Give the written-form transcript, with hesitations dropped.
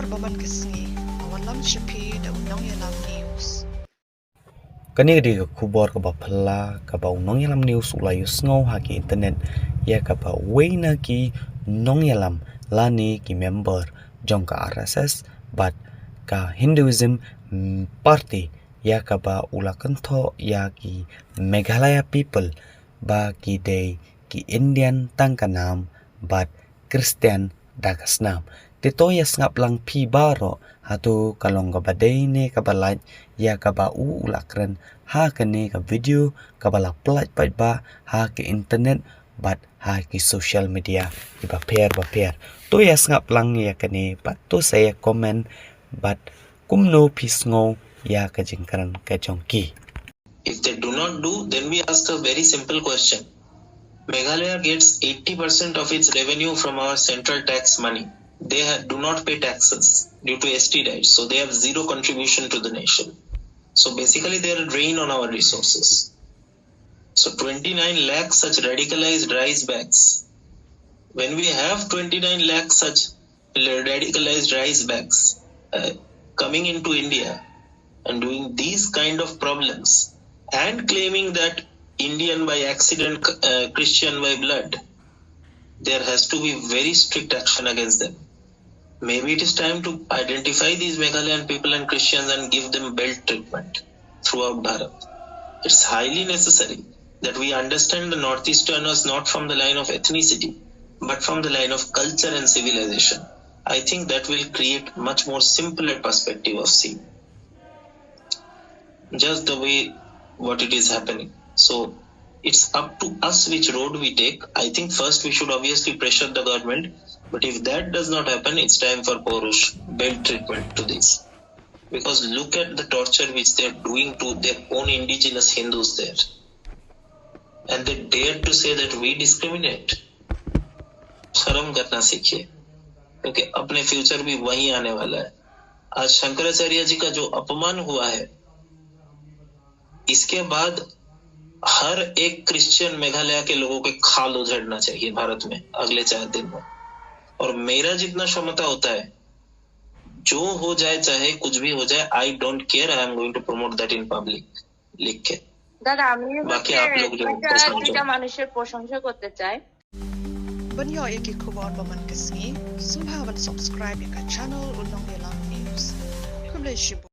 kubor baman kesngi awan lam shipi da unong yalam news. Kani di kubor ka ba phala ka ba nong yalam news ulayu sngo ha ki internet ya ka ba weina ki nong yalam lani ki member jong ka RSS but ka Hinduism party ya ka ba ulakantho ya ki Meghalaya people ba ki day ki Indian tangka nam but Christian dagas nam tito ya Sngap lang pi baro hatu kalong ka ba day ne ka ba light ya ka ba ulakren ha kene ka video ka ba la plat pat ba ha ke internet but ha ki social media ki ba pair to ya Sngap lang ya kene but to saya comment but kumno pisngo ya ka jingkaran ka jongki. If they do not do, then we ask a very simple question. Meghalaya gets 80% of its revenue from our central tax money. They do not pay taxes due to ST rights, so they have zero contribution to the nation. So basically they are a drain on our resources. So 29 lakh such radicalized rice bags. When we have 29 lakh such radicalized rice bags coming into India and doing these kind of problems and claiming that Indian by accident, Christian by blood, there has to be very strict action against them. Maybe it is time to identify these Meghalayan people and Christians and give them belt treatment throughout Bharat. It's highly necessary that we understand the Northeasterners not from the line of ethnicity, but from the line of culture and civilization. I think that will create much more simpler perspective of seeing just the way what it is happening. So it's up to us which road we take. I think first we should obviously pressure the government, but if that does not happen, it's time for Porush belt treatment to this. Because look at the torture which they're doing to their own indigenous Hindus there. And they dare to say that we discriminate. शर्म करना सीखिए, क्योंकि अपने future भी वही आने वाला है. आज शंकराचार्य जी का जो अपमान हुआ है, इसके बाद हर एक क्रिश्चियन मेघालय के लोगों के खाल उधेड़ना चाहिए भारत में अगले 4 दिन में. और मेरा जितना क्षमता होता है, जो हो जाए चाहे कुछ भी हो जाए, I don't care, I am going to promote that in public. लिख के দাদা আমি बाकी आप लोग जो দুইটা মানুষের প্রশংসা করতে চাই. Banyo iki kubor baman kesngi subhawan subscribe ka channel unong yalam news. Kumle shibu